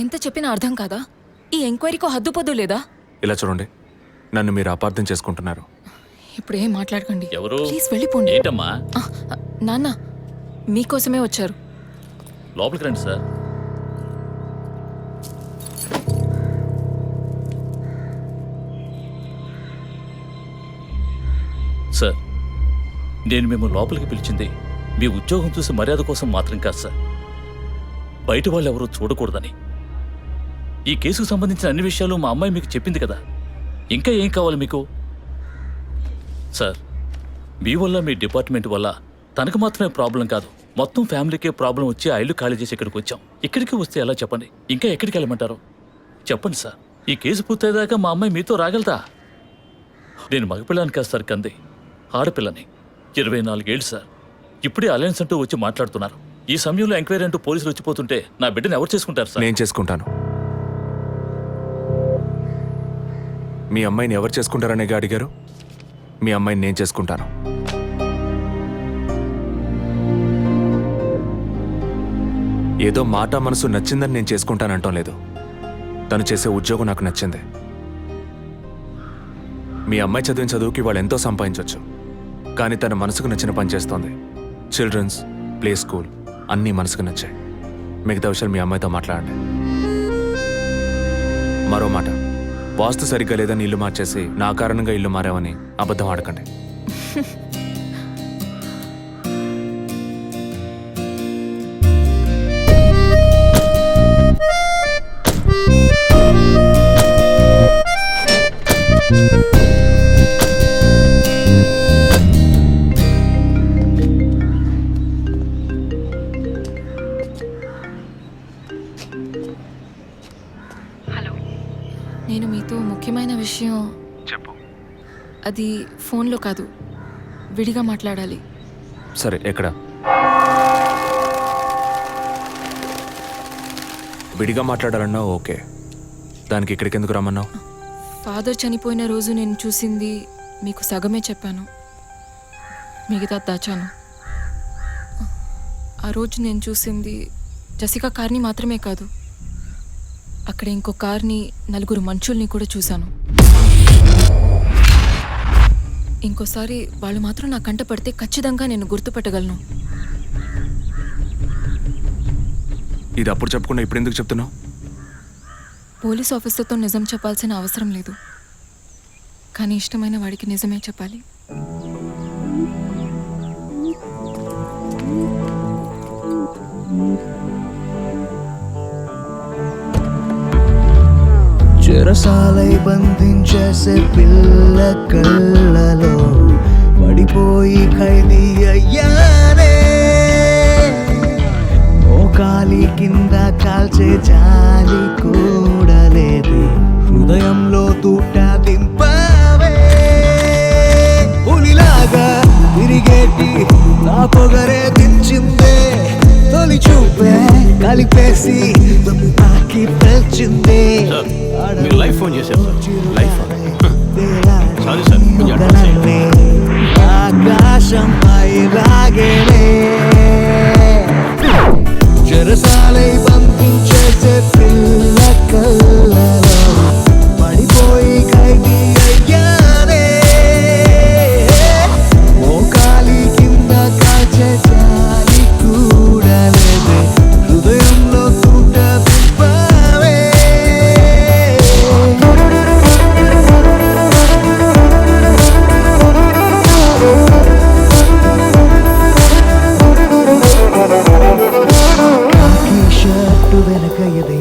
ఎంత చెప్పినా అర్థం కాదా? ఈ ఎంక్వైరీకో హద్దు పొద్దు లేదా? ఇలా చూడండి, నన్ను మీరు అపార్థం చేసుకుంటున్నారు. ఇప్పుడు ఏం మాట్లాడకండి. ఎవరు? ప్లీజ్ వెళ్ళిపోండి. ఏంటమ్మా? నాన్న మీకోసమే వచ్చారు. లోపలికి రండి సార్. సార్, నేను మేము లోపలికి పిలిచింది మీ ఉద్యోగం చూసి మర్యాద కోసం మాత్రం కాదు సార్, బయట వాళ్ళు ఎవరూ చూడకూడదని. ఈ కేసుకు సంబంధించిన అన్ని విషయాలు మా అమ్మాయి మీకు చెప్పింది కదా, ఇంకా ఏం కావాలి మీకు? సార్, మీ వల్ల మీ డిపార్ట్మెంట్ వల్ల తనకు మాత్రమే ప్రాబ్లం కాదు, మొత్తం ఫ్యామిలీకే ప్రాబ్లం వచ్చి ఆ ఇల్లు ఖాళీ చేసి ఇక్కడికి వచ్చాం. ఇక్కడికి వస్తే ఎలా చెప్పండి? ఇంకా ఎక్కడికి వెళ్ళమంటారు చెప్పండి సార్. ఈ కేసు పూర్తయ్యేదాకా మా అమ్మాయి మీతో రాగలతా? నేను మగపిల్లని కాదు సార్, కంది ఆడపిల్లని. 24 ఏళ్ళు సార్. ఇప్పుడే అలయన్స్ అంటూ వచ్చి మాట్లాడుతున్నారు. ఈ సమయంలో ఎంక్వైరీ అంటూ పోలీసులు వచ్చిపోతుంటే నా బిడ్డను ఎవరు చేసుకుంటారు సార్? నేను చేసుకుంటాను. మీ అమ్మాయిని ఎవరు చేసుకుంటారనేగా అడిగారు. మీ అమ్మాయిని నేను చేసుకుంటాను. ఏదో మాట మనసు నచ్చిందని నేను చేసుకుంటానంటాం లేదు. తను చేసే ఉద్యోగం నాకు నచ్చింది. మీ అమ్మాయి చదివిన చదువుకి వాళ్ళు ఎంతో సంపాదించవచ్చు, కానీ తన మనసుకు నచ్చిన పని చేస్తోంది. చిల్డ్రన్స్ ప్లే స్కూల్ అన్నీ మనసుకు నచ్చాయి. మిగతా విషయాలు మీ అమ్మాయితో మాట్లాడండి. మరో మాట, వాస్తు సరిగ్గా లేదని ఇల్లు మార్చేసి నా కారణంగా ఇల్లు మారావని అబద్ధం ఆడకండి. నేను మీతో ముఖ్యమైన విషయం చెప్పు. అది ఫోన్లో కాదు, విడిగా మాట్లాడాలి. సరే, ఎక్కడ? విడిగా మాట్లాడాలన్నా ఓకే, దానికి ఇక్కడికి ఎందుకు రమ్మన్నావు? ఫాదర్ చనిపోయిన రోజు నేను చూసింది మీకు సగమే చెప్పాను, మిగతా దాచాను. ఆ రోజు నేను చూసింది జసికా కార్ని మాత్రమే కాదు, అక్కడ ఇంకో కార్ని, 4 మనుషుల్ని కూడా చూశాను. ఇంకోసారి వాళ్ళు మాత్రం నా కంట పడితే ఖచ్చితంగా నేను గుర్తుపట్టగలను. ఇది అప్పుడు చెప్పకుండా ఇప్పుడు ఎందుకు చెప్తున్నావు? పోలీస్ ఆఫీసర్తో నిజం చెప్పాల్సిన అవసరం లేదు, కానీ ఇష్టమైన వాడికి నిజమే చెప్పాలి. చెరసాలై బంధించేసే పిల్ల కళ్ళలో పడిపోయి ఖైదీ అయ్యానే. మోకాలి కింద కాల్చే జాలి కూడా లేదే, హృదయంలో తూట దింపావే. పులిలాగా తిరిగేటి నా పొగరే దించిందే, తొలి చూపే కలిపేసి తాకి తెల్చిందే. మీరు లైఫ్ ఫోన్ చేశారు సార్. Life sorry sir. ఆకాశం పై లాగేనే చెరసాలై బంధించేసే పిల్ల కళ్ళలో పడిపోయి ఖైదీ అయ్యానే. మోకాలి కింద కాల్చే జాలి కూడా లేదే, హృదయంలో తూట దింపావే. షర్టు వెనక ఎదే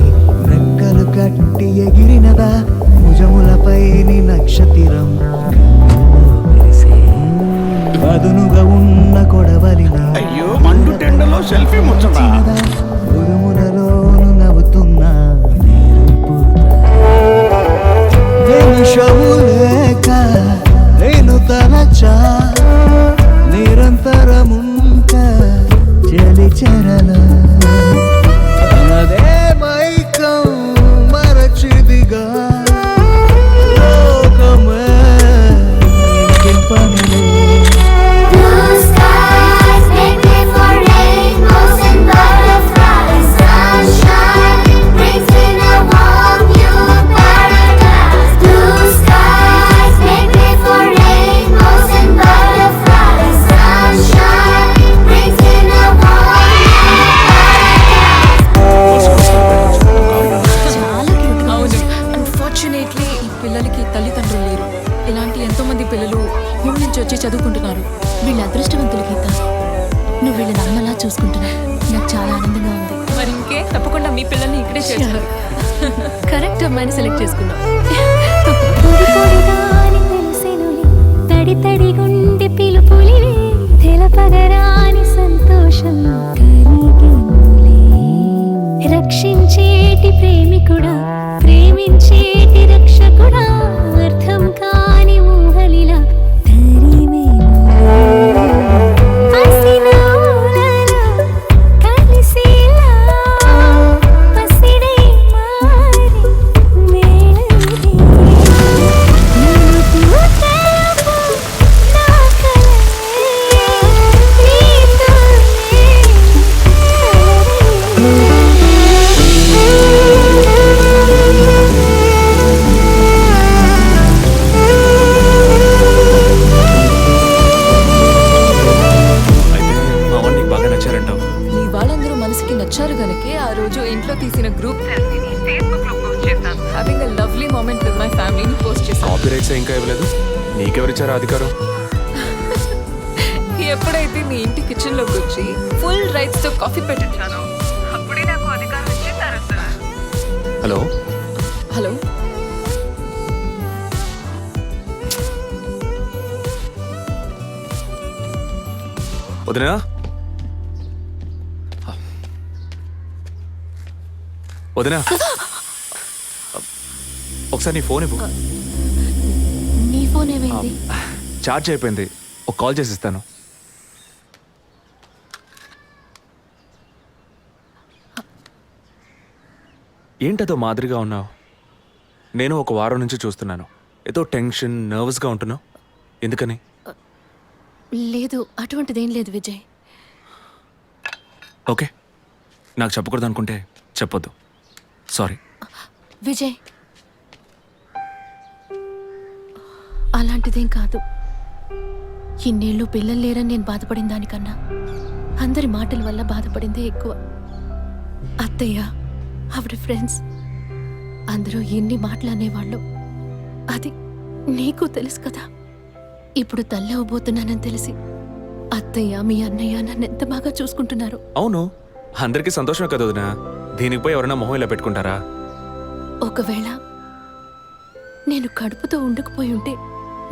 రెక్కలు కట్టి ఎగిరినదా, భుజములపై నక్షత్రం పదునుగా ఉన్న కొడవలిన ఉరుములలోను నవ్వుతున్నా నిమిషము లేక నేను తలచా, నిరంతరముంట చలి చెరల తనదే మైకం మరచిదిగా లోకమే ఇంకెంపనిలే. Blue skies make way for rainbows and butterflies. Sunshine brings me చేసుకుంటున్నాను. నాకు చాలా ఆనందంగా ఉంది. మరి ఇంకే తప్పకుండా మీ పిల్లల్ని ఇక్కడే చేర్చాలి. కరెక్ట్ అమ్మాయిని సెలెక్ట్ చేసుకున్నాం. పొడి పొడిగాని తెలిసెనులే, తడి తడి గుండె పిలుపులివే, తెలపగరాని సంతోషం కలిగెనులే. రక్షించేటి ప్రేమికుడా, ప్రేమించేటి రక్షకుడా, అర్థం కాని ఊహలిలా తరిమేనులే. పసినోలలా కలిసేలా, పసిడై మారి మేళవిదే. నిలుపు తెలుపు నా కలలే, నీతోనే అయితే మా వాళ్ళు నీకు బాగా నచ్చారంటావు. మీ వాళ్ళందరూ మనసుకి నచ్చారు గనకే ఆ రోజు ఇంట్లో తీసిన గ్రూప్ సెల్ఫీని ఫేస్బుక్ లో పోస్ట్ చేశాను. Having a lovely moment with my ఫ్యామిలీని పోస్ట్ చేశాను. కాపీ రైట్స్ ఇంకా ఇవ్వలేదు. నీకెవరిచ్చారా అధికారం? ఎప్పుడైతే మీ ఇంటి కిచెన్ లోకి వచ్చి ఫుల్ రైట్స్ తో కాఫీ పెట్టించాను, అప్పుడే నాకు అధికారం ఇచ్చేసారు సార్. హలో, హలో, వదినా? వదినా, ఒకసారి నీ ఫోన్ ఇవ్వు. నీ ఫోన్ ఏమైంది? ఛార్జ్ అయిపోయింది. ఒక కాల్ చేసి ఇస్తాను. ఏంటదో మాదిరిగా ఉన్నావు? నేను ఒక వారం నుంచి చూస్తున్నాను. ఏదో టెన్షన్, నర్వస్గా ఉంటున్నావు. ఎందుకని? లేదు, అటువంటిదేం లేదు విజయ్. ఓకే, నాకు చెప్పకూడదు అనుకుంటే చెప్పొద్దు. సారీ. విజయ్, అలాంటిదేం కాదు. ఇన్నేళ్ళు పిల్లలు లేరని నేను బాధపడిన దానికన్నా అందరి మాటల వల్ల బాధపడిందే ఎక్కువ. అత్తయ్య, ఆవిడ ఫ్రెండ్స్ అందరూ ఎన్ని మాటలు అనేవాళ్ళు. అది నీకు తెలుసు కదా. ఇప్పుడు తల్లి అవ్వబోతున్నానని తెలిసి అత్తయ్య, మీ అన్నయ్య నన్ను ఎంత బాగా చూసుకుంటున్నారు. అవును, అందరికీ సంతోషమే కదా వదినా. దీనికి పోయి ఎవరైనా మొహం ఇలా పెట్టుకుంటారా? ఒకవేళ నేను కడుపుతో ఉండకపోయి ఉంటే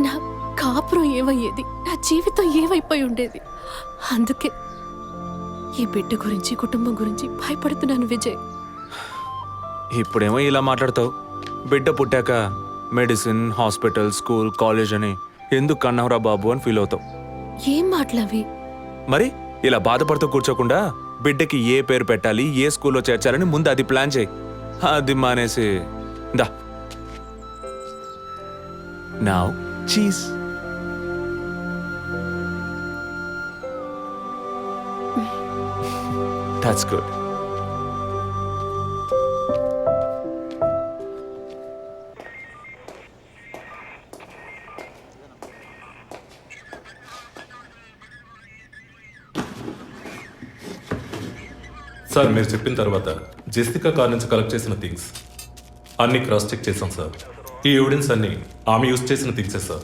నా కాపురం ఏమయ్యేది, నా జీవితం ఏమైపోయి ఉండేది. అందుకే ఈ బిడ్డ గురించి, కుటుంబం గురించి భయపడుతున్నాను విజయ్. ఇప్పుడేమో ఇలా మాట్లాడతావు. బిడ్డ పుట్టాక మెడిసిన్, హాస్పిటల్, స్కూల్, కాలేజ్ అని ఎందుకు కన్నావురా బాబు అని ఫీల్ అవుతావు. ఏం మాటలవి? మరి ఇలా బాధపడుతూ కూర్చోకుండా బిడ్డకి ఏ పేరు పెట్టాలి, ఏ స్కూల్లో చేర్చాలని ముందు అది ప్లాన్ చేయి. అది మానేసి దా నౌ చీజ్. That's good. సార్, మీరు చెప్పిన తర్వాత జెసికా కార్ నుంచి కలెక్ట్ చేసిన థింగ్స్ అన్ని క్రాస్ చెక్ చేశాం సార్. ఈ ఎవిడెన్స్ అన్ని ఆమె యూజ్ చేసిన థింగ్సే సార్.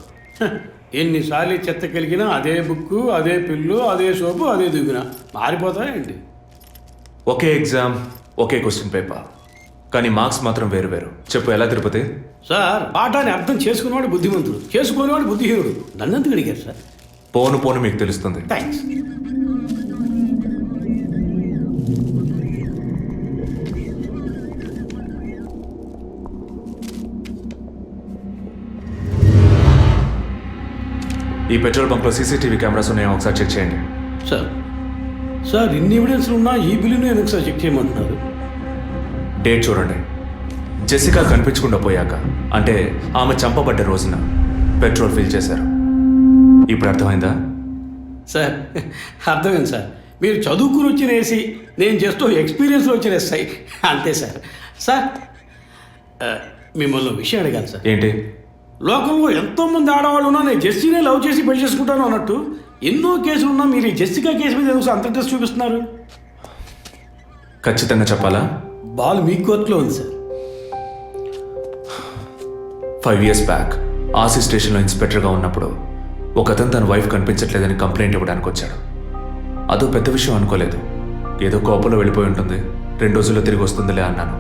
ఎన్నిసార్లు చెత్త కలిగినా అదే బుక్కు, అదే పిల్లు, అదే సోపు, అదే దువ్విన మారిపోతాయండి. ఒకే ఎగ్జామ్, ఒకే క్వశ్చన్ పేపర్, కానీ మార్క్స్ మాత్రం వేరు వేరు. చెప్పు ఎలా తిరుపతి? సార్, పాఠాన్ని అర్థం చేసుకునేవాడు బుద్ధిమంతుడు, చేసుకునేవాడు బుద్ధిహీనుడు. నన్నెందుకు అడిగారు సార్? పోను పోను మీకు తెలుస్తుంది. థ్యాంక్స్. ఈ పెట్రోల్ బంక్లో సీసీటీవీ కెమెరాస్ ఉన్నాయో ఒకసారి చెక్ చేయండి. సార్, సార్ ఇన్ని ఎవిడెన్స్లు ఉన్నా ఈ బిల్లును ఎందుకు సార్ చెక్ చేయమంటున్నారు? డేట్ చూడండి. జెసికా కనిపించకుండా పోయాక, అంటే ఆమె చంపబడ్డ రోజున పెట్రోల్ ఫిల్ చేశారు. ఇప్పుడు అర్థమైందా? సార్, అర్థమైంది సార్. మీరు చదువుకుని వచ్చిన ఏసీ, నేను జస్ట్ ఎక్స్పీరియన్స్లో వచ్చిన ఎస్ఐ, అంతే సార్. సార్, మిమ్మల్ని విషయం అడిగాను సార్. ఏంటి? లోకంలో ఎంతోమంది ఆడవాళ్ళు ఉన్నా నేను జెస్సీనే లవ్ చేసి పెళ్లి చేసుకుంటాను అన్నట్టు ఎన్నో కేసులు ఉన్నా మీరు ఈ జెస్సికా కేసు మీద ఎందుకు అంత ఇంట్రెస్ట్ చూపిస్తున్నారు? ఖచ్చితంగా చెప్పాలా? బాల్ మీ కోర్టులో ఉంది సార్. 5 years బ్యాక్ ఆర్సీ స్టేషన్లో ఇన్స్పెక్టర్గా ఉన్నప్పుడు ఒకతను తన వైఫ్ కనిపించట్లేదని కంప్లైంట్ ఇవ్వడానికి వచ్చాడు. అదో పెద్ద విషయం అనుకోలేదు. ఏదో కోపంలో వెళ్ళిపోయి ఉంటుంది, 2 రోజుల్లో తిరిగి వస్తుందిలే అన్నాను.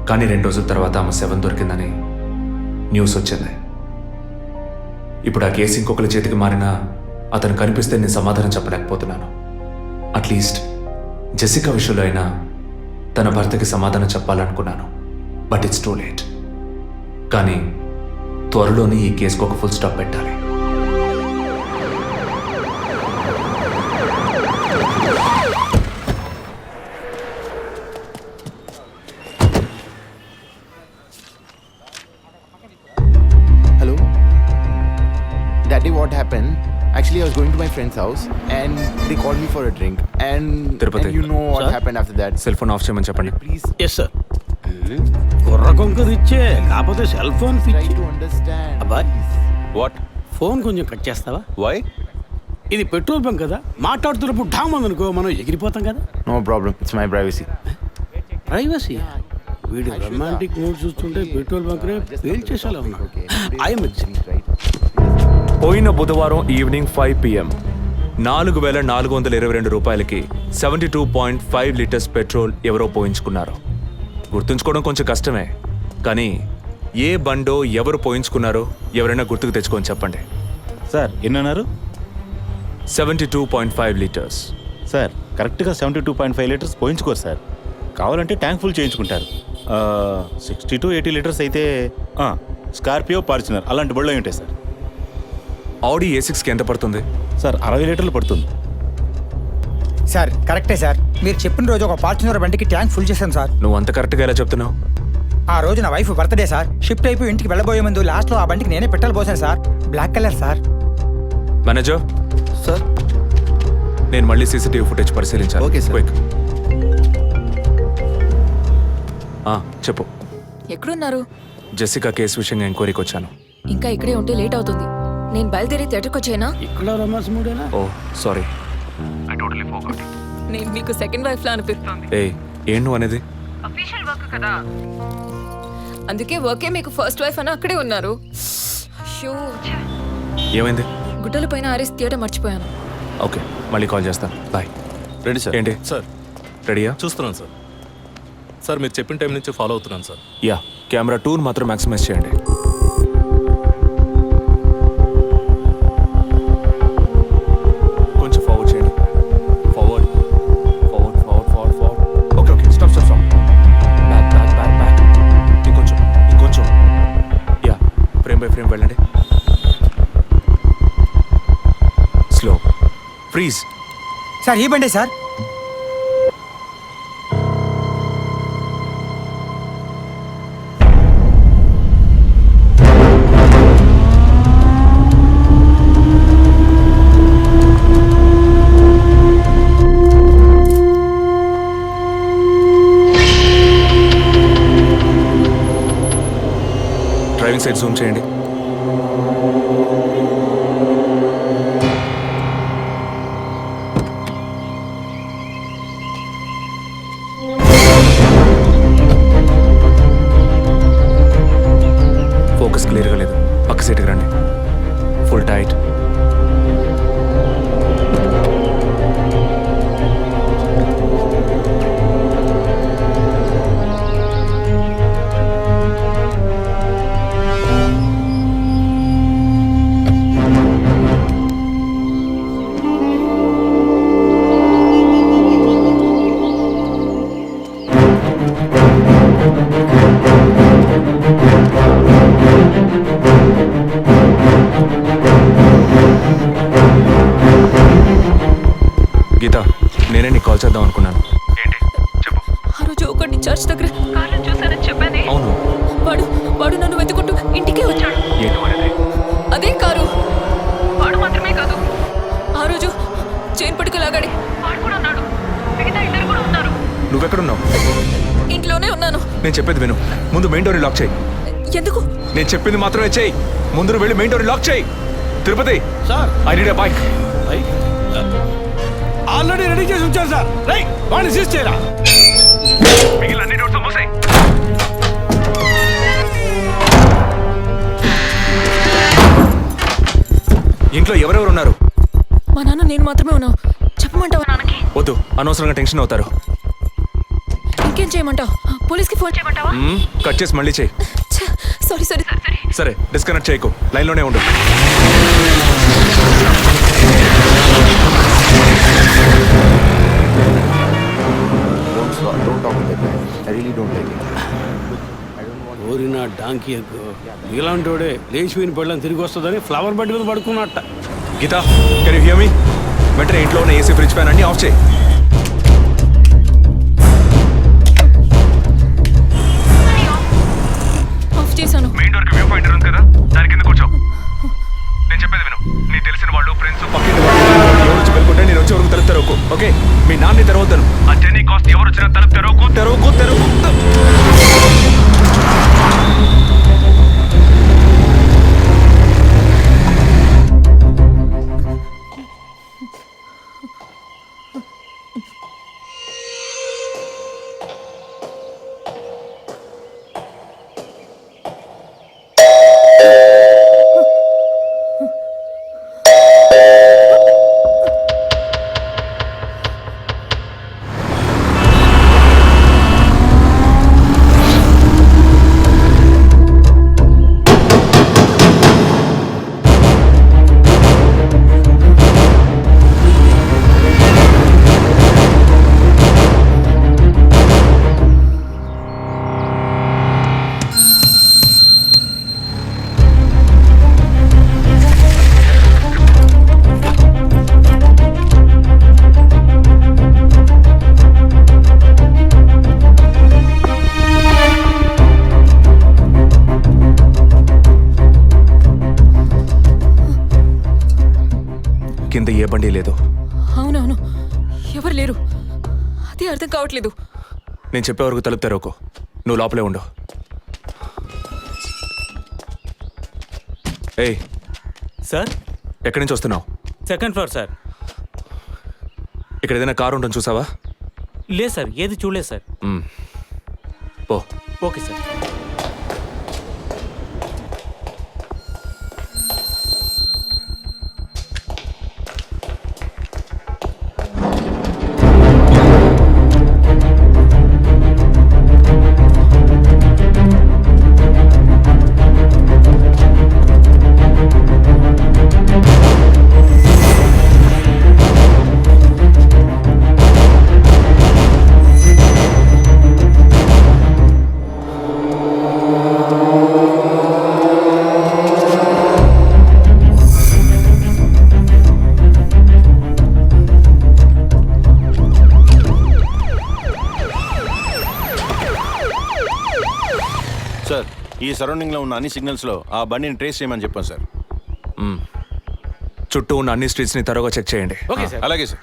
కానీ 2 రోజుల తర్వాత ఆమె శవం దొరికిందని న్యూస్ వచ్చింది. ఇప్పుడు ఆ కేసు ఇంకొకరి చేతికి మారినా అతను కనిపిస్తే నేను సమాధానం చెప్పలేకపోతున్నాను. అట్లీస్ట్ జెసికా విషయంలో అయినా తన భర్తకి సమాధానం చెప్పాలనుకున్నాను. But it's too late. కానీ త్వరలోనే ఈ కేసుకు ఒక ఫుల్ స్టాప్ పెట్టాలి. Hello? Daddy, what happened? Actually, I was going to my friend's house and they called me for a drink. And Tirupati. you know what Sir? happened after that. Cell phone off చేయమని చెప్పండి. Please yes sir. కుర్ర కొంకది ఇచ్చే కాకపోతే cell phone try పిచ్చి. to understand. అబ్బాయ్ what phone కొంచెం cut చేస్తావా? వై? ఇది పెట్రోల్ బంక్ కదా, మాట్లాడుతున్నప్పుడు ఢామ్ అనుకో మనం ఎగిరిపోతాం కదా. No problem. It's my privacy. Privacy. వీడు రొమాంటిక్ మూడ్ చూస్తుంటే పెట్రోల్ బంక్ రే ఫెయిల్ చేసేలా ఉన్నాడు. I'm Right. పోయిన బుధవారం ఈవినింగ్ 5 PM 4,422 రూపాయలకి 72.5 లీటర్స్ పెట్రోల్ ఎవరో పోయించుకున్నారు. గుర్తుంచుకోవడం కొంచెం కష్టమే, కానీ ఏ బండో ఎవరు పోయించుకున్నారో ఎవరైనా గుర్తుకు తెచ్చుకొని చెప్పండి. సార్ ఎన్నన్నారు? 72.5 లీటర్స్. సార్ కరెక్ట్గా 72.5 లీటర్స్ పోయించుకోరు సార్. కావాలంటే ట్యాంక్ ఫుల్ చేయించుకుంటారు. 60 to 80 లీటర్స్ అయితే స్కార్పియో, ఫార్చునర్ అలాంటి బళ్ళు ఉంటాయి సార్. ఆడి A6కి ఎంత పడుతుంది? సార్ 60 లీటర్లు పడుతుంది. సార్ కరెక్టే సార్. మీరు చెప్పిన రోజు ఒక ఫార్చునర్ బండికి ట్యాంక్ ఫుల్ చేశాను సార్. నువ్వు అంత కరెక్ట్గా ఎలా చెప్తున్నావు? ఆ రోజు నా వైఫ్ బర్త్డే సార్. షిఫ్ట్ అయిపోయి ఇంటికి వెళ్ళబోయే ముందు లాస్ట్లో ఆ బండికి నేనే పెట్రోల్ పోసాను sir. Black colour sir. Manager Sir? నేను మళ్ళీ సీసీటీవీ ఫుటేజ్ పరిశీలించాను. Okay, sir. క్విక్. చెప్పు. ఎక్కడున్నారు? జెసికా కేసు విషయంగా ఎంక్వైరీకి వచ్చాను. ఇంకా ఇక్కడే ఉంటే లేట్ అవుతుంది. నేను బయలుదేరి థియేటర్కి వచ్చేనా? ఇక్కడ రొమాన్స్ మూడేనా? ఓ సారీ. నేను మీకు సెకండ్ వైఫ్ లా అనిపిస్తుంది. ఏం నువ్వు అనేది? అందుకే వర్కే మీకు ఫస్ట్ వైఫ్ అని అక్కడే ఉన్నారు. అయ్యో, ఏమైంది? గుడ్డల పైన ఆరేసి థియేటర్ మర్చిపోయాను. ఓకే, మళ్ళీ కాల్ చేస్తాను. బాయ్. Ready sir. ఏంటి? సార్ రెడీయా? చూస్తున్నాను సార్. సార్ మీరు చెప్పిన టైం నుంచి ఫాలో అవుతున్నాను సార్. యా, కెమెరా 2 మాత్రం మ్యాక్సిమైజ్ చేయండి. కొంచెం ఫార్వర్డ్ చేయండి. Forward forward forward forward forward. Okay okay, stop stop stop. Back back back back. ఇంకొంచెం ఇంకొంచెం. యా, ఫ్రేమ్ బై ఫ్రేమ్ వెళ్ళండి. స్లో. ఫ్రీజ్. సార్ ఈ బండే సార్. డ్రైవింగ్ సైడ్ జూమ్ చేయండి. ఫోకస్ క్లియర్గా లేదు. పక్క సీట్కి రండి. Full tight. గీత, నేనే నీకు కాల్ చేద్దాం అనుకున్నాను. ఆ రోజు ఒకటి చర్చ్ దగ్గర కార్లో చూసానని చెప్పానే. అవును. వాడు నన్ను వెతుకుంటూ ఇంటికే వచ్చాడు. అదే కారు. వాడు మాత్రమే కాదు, ఆ రోజు చైన్ పట్టుకు లాగాడి వాడు కూడా ఉన్నాడు. మిగతా ఇద్దరు కూడా ఉన్నారు. నువ్వెక్కడున్నావు? ఇంట్లోనే ఉన్నాను. నేను చెప్పేది విను. ముందు మెయిన్ డోర్ లాక్ చేయి. ఎందుకు? నేను చెప్పింది మాత్రమే చేయి. ముందు నువ్వు వెళ్ళి మెయిన్ డోర్ లాక్ చేయి. Tirupati, sir I need a bike. Already ready చేసి ఉంచారు సార్. రైట్, వాడిని సీజ్ చేయరా. మిగిలిన అన్ని డోర్స్ మూసేయ్. ఇంట్లో ఎవరెవరు ఉన్నారు? మా నాన్న నేను మాత్రమే ఉన్నావు. చెప్ప చెప్పమంటావా నాన్నకి? వద్దు, అనవసరంగా టెన్షన్ అవుతారు. ఇంకేం చేయమంటావు? పోలీస్కి ఫోన్ చేయమంటావా? కట్ చేసి మళ్ళీ చేయి. Sorry sorry sorry. సరే, డిస్కనెక్ట్ చేయకు, లైన్లోనే ఉండు. Don't talk with that. I really don't like it. ఓరిన డాంకీ ఎగ్గు ఇలాంటి వాడే లేచిపోయిన పెళ్ళని తిరిగి వస్తుందని ఫ్లవర్ బెడ్ మీద పడుకున్నట్ట. Geeta, can you hear me? వెంటనే ఇంట్లో ఉన్న ఏసీ, ఫ్రిడ్జ్, ఫ్యాన్ అన్ని ఆఫ్ చేయి. ఆఫ్ చేశాను. మెయిన్ డోర్ కి వ్యూ పాయింటర్ ఉంది కదా, దాని కింద కూర్చో. నేను చెప్పేది విను. నీ తెలిసిన వాళ్ళు, ఫ్రెండ్స్, పక్కింటి వాళ్ళు ఎవరు వచ్చి వెళ్ళుకుంటే నేను వచ్చే వరకు తలుపు తెరవకు. ఓకే, మీ నాన్ని తెరవద్దాను. ఆ జర్నీ కాస్ట్ ఎవరు వచ్చినా తలుపు తెరవకు, తెరవకు, తెరవకు. కింద ఏ బండి లేదు. అవునవును, ఎవరు లేరు. అదే అర్థం కావట్లేదు. నేను చెప్పే వరకు తలుపు తెరవకు, నువ్వు లోపలే ఉండు. ఏయ్, సార్, ఎక్కడి నుంచి వస్తున్నావు? Second floor sir. ఇక్కడ ఏదైనా కారు ఉంటుంది చూసావా? లేదు సార్, ఏది చూడలేదు సార్. పో. Okay sir. సార్, ఈ సరౌండింగ్లో ఉన్న అన్ని సిగ్నల్స్లో ఆ బండిని ట్రేస్ చేయమని చెప్పాను సార్. చుట్టూ ఉన్న అన్ని స్ట్రీట్స్ని తరోగా చెక్ చేయండి. Okay sir. అలాగే సార్.